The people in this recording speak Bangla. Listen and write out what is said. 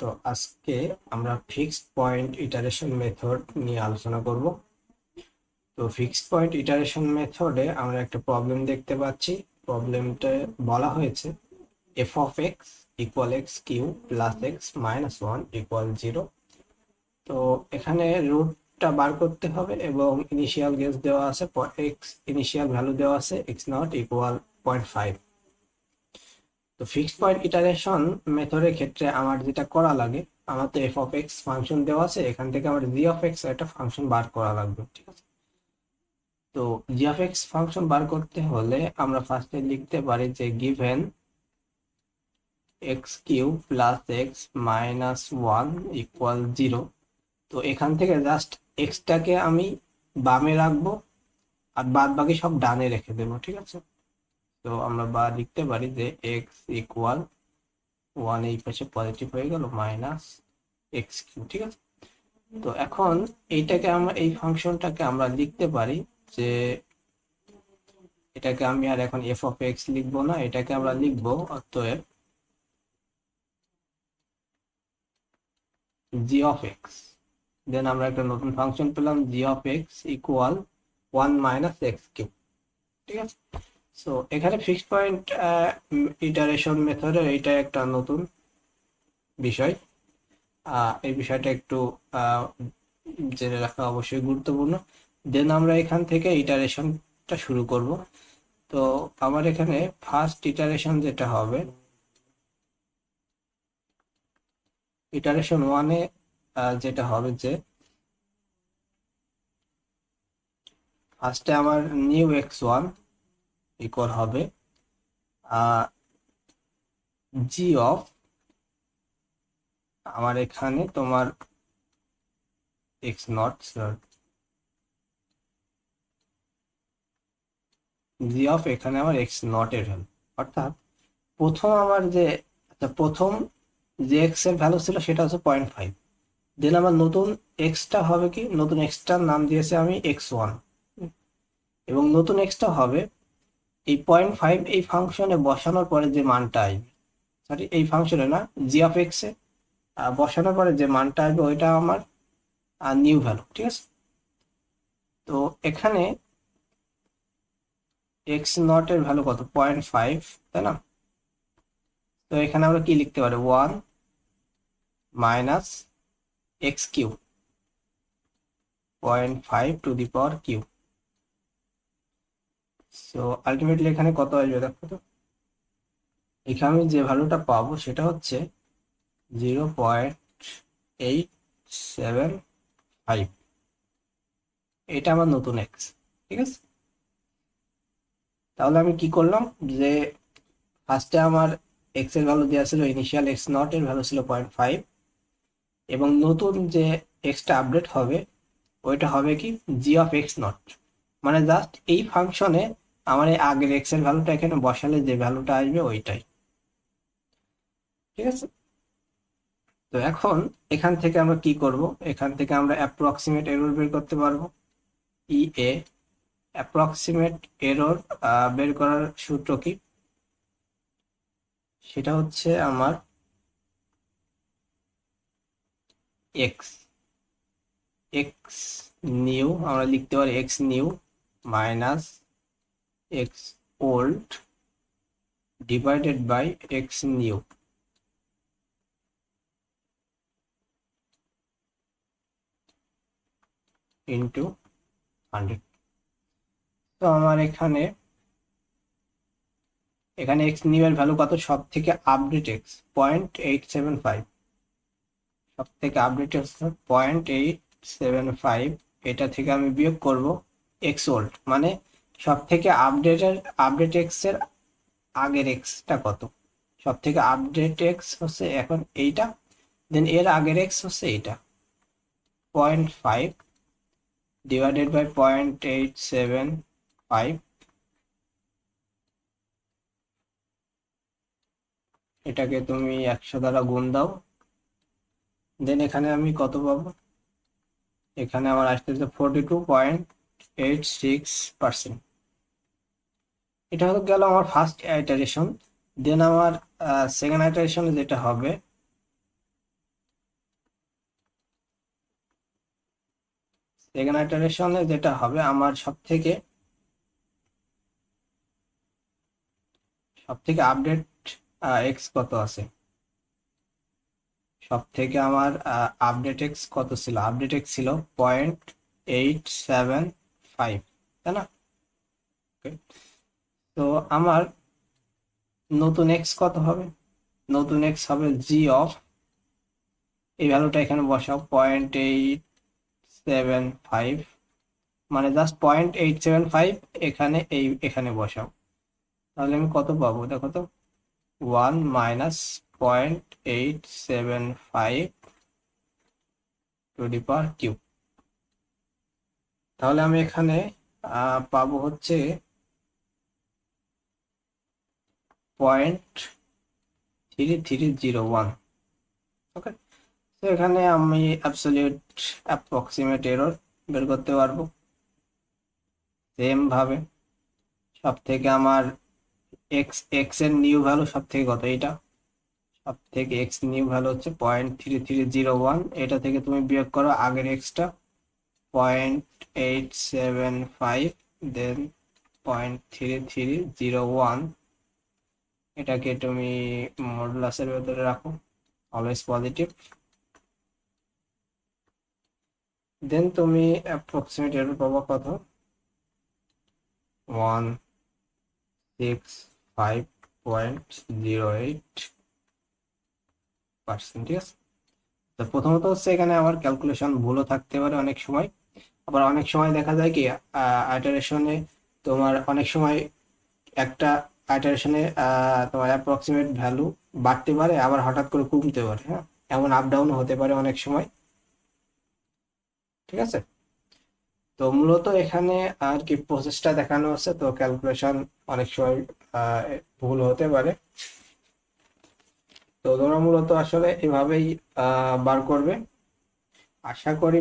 তো আজকে আমরা ফিক্সড পয়েন্ট ইটারেশন মেথড নিয়ে আলোচনা করব। তো ফিক্সড পয়েন্ট ইটারেশন মেথডে আমরা একটা প্রবলেম দেখতে পাচ্ছি। প্রবলেমটা বলা হয়েছে F of X equal X cube plus X minus one equal zero. তো এখানে রুটটা বার করতে হবে এবং ইনিশিয়াল গেস দেওয়া আছে, এক্স ইনিশিয়াল ভ্যালু দেওয়া আছে এক্স নট ইকুয়াল 0.5। তো ফিক্সড পয়েন্ট ইটারেশন মেথডের ক্ষেত্রে আমার যেটা করা লাগে, আমার তো এফ অফ এক্স ফাংশন দেওয়া আছে, এখান থেকে আমার জি অফ এক্স একটা ফাংশন বার করা লাগবে, ঠিক আছে। তো জি অফ এক্স ফাংশন বার করতে হলে আমরা ফার্স্টে লিখতে পারি যে given X cube plus X minus one equal zero. তো এখান থেকে জাস্ট এক্সটাকে আমি বামে রাখবো আর বাদ বাকি সব ডানে রেখে দেবো, ঠিক আছে। তো আমরা লিখতে পারি যে এক্স ইকুয়াল ওয়ান এই পাশে পজিটিভ হয়ে গেল মাইনাস এক্স কিউ, ঠিক আছে। তো এখন এইটাকে আমরা এই ফাংশনটাকে আমরা লিখতে পারি যে এটাকে আমি আর এখন এফ অফ এক্স লিখবো না, এটাকে আমরা লিখবো অতএব জি অফ এক্স। দেন আমরা একটা নতুন ফাংশন পেলাম G of X equal one minus X Q, ঠিক আছে। সো এখানে ফিক্সড পয়েন্ট ইটারেশন মেথডের এইটা একটা নতুন বিষয়। এই বিষয়টা একটু জেনে রাখা অবশ্যই গুরুত্বপূর্ণ। দেন আমরা এখান থেকে ইটারেশনটা শুরু করব। তো আমার এখানে ফার্স্ট ইটারেশন যেটা হবে, ইটারেশন ওয়ানে যেটা হবে যে ফার্স্টে আমার নিউ এক্স ওয়ান ইকুয়াল হবে জি অফ, আমার এখানে তোমার এক্স নট জি অফ এখানে আমার এক্স নট এর ভ্যালু, অর্থাৎ প্রথম আমার যে প্রথম যে এক্স এর ভ্যালু ছিল সেটা হচ্ছে 0.5। দেন আমার নতুন এক্সটা হবে কি, নতুন এক্সটার নাম দিয়েছে আমি এক্স ওয়ান, এবং নতুন এক্সটা হবে এই 0.5 এই ফাংশনে বসানোর পরে যে মানটা আসবে, সরি এই ফাংশনে না, জি অফ এক্স এ বসানোর পরে যে মানটা আসবে ওইটা আমার নিউ ভ্যালু, ঠিক আছে। তো এখানে এক্স নট এর ভ্যালু কত, 0.5, তাই না। তো এখানে আমরা কি লিখতে পারি, one minus X cube 0.5 to the power cube. So ultimately এখানে কত আসবে দেখো তো, এখানে আমি যে ভ্যালুটা পাবো সেটা হচ্ছে 0.875। এটা আমার নতুন এক্স, ঠিক আছে। তাহলে আমি কি করলাম যে ফার্স্টে আমার এক্স এর ভ্যালু দেওয়া ছিল, ইনিশিয়াল এক্স নট এর ভ্যালু ছিল 0.5, এবং নতুন যে এক্সটা আপডেট হবে ওইটা হবে কি, জি অফ এক্স নট। মানে জাস্ট এই ফাংশনে আমার এই আগের এক্স এর ভ্যালুটা এখানে বসালে যে ভ্যালুটা আসবে ওইটাই, ঠিক আছে। তো এখন এখান থেকে আমরা কি করব, এখান থেকে আমরা অ্যাপ্রক্সিমেট এরর বের করতে পারবো। ই এ অ্যাপ্রক্সিমেট এরর বের করার সূত্র কি, সেটা হচ্ছে আমার এক্স এক্স নিউ, আমরা লিখতে পারি X new minus X old divided by X new into 100। তো আমার এখানে এক্স নিউ এর ভ্যালু কত, সব থেকে আপডেট এক্স 0.875, সব থেকে আপডেট এক্স 0.875। এটা থেকে আমি বিয়োগ করব এক্স ওল্ড, মানে সব থেকে আপডেট এক্স এর আগের এক্সটা কত, সব থেকে আপডেট এক্স হচ্ছে এখন এইটা, দেন এর আগের এক্স হচ্ছে এইটা 0.5 ডিভাইডেড বাই 0.875। এটাকে তুমি 100 দ্বারা গুণ দাও, দেন এখানে আমি কত পাবো, এখানে আমার আসতেছে 42.86%। এটা হলো গেল আমার ফার্স্ট আইটারেশন। দেন আমার সেকেন্ড আইটারেশনে যেটা হবে, সেকেন্ড ইটারেশনে যেটা হবে, আমার সব থেকে আপডেট এক্স কত আছে, সব থেকে আমার আপডেট এক্স কত ছিল, আপডেট এক্স ছিল 0.875, তাই না? Okay. তো আমার নতুন এক্স কত হবে, নতুন এক্স হবে জি অফ, এই ভ্যালুটা এখানে বসাও 0.875, মানে জাস্ট 0.875 এখানে এখানে বসাও, তাহলে আমি কত পাবো দেখো তো, 1 - 0.875 টু দি পাওয়ার কিউব। তাহলে আমি এখানে পাবো হচ্ছে 0.3301। ওকে, তো এখানে আমি অ্যাবসলিউট অ্যাপ্রক্সিমেট এরর বের করতে পারবো। সেম ভাবে সব থেকে আমার এক্স এর নিউ ভ্যালু সব থেকে কত, এটা সব থেকে এক্স নিউ ভ্যালু হচ্ছে 0.3301, এটা থেকে তুমি বিয়োগ করো আগের এক্সটা 0.875, দেন 0.3301, এটাকে তুমি মডুলাসের ভেতরে রাখো, অলওয়েজ পজিটিভ, দেন তুমি অ্যাপ্রক্সিমেট এরর পাবো কত, 165.08%। ঠিক আছে, তো প্রথমত হচ্ছে এখানে আমার ক্যালকুলেশন ভুলও থাকতে পারে অনেক সময়, আবার অনেক সময় দেখা যায় কি আইটারেশনে তোমার অনেক সময় একটা আইটারেশনে তোমার অ্যাপ্রক্সিমেট ভ্যালু বাড়তে পারে, আবার হঠাৎ করে কমতে পারে, হ্যাঁ, এমন আপ ডাউন হতে পারে অনেক সময়। ঠিক আছে, তো মূলত এখানে আর কি প্রসেসটা দেখানো আছে, তো ক্যালকুলেশন অনেক সময় ভুল হতে পারে। তো তোমরা মূলত আসলে এভাবেই বার করবে, আশা করি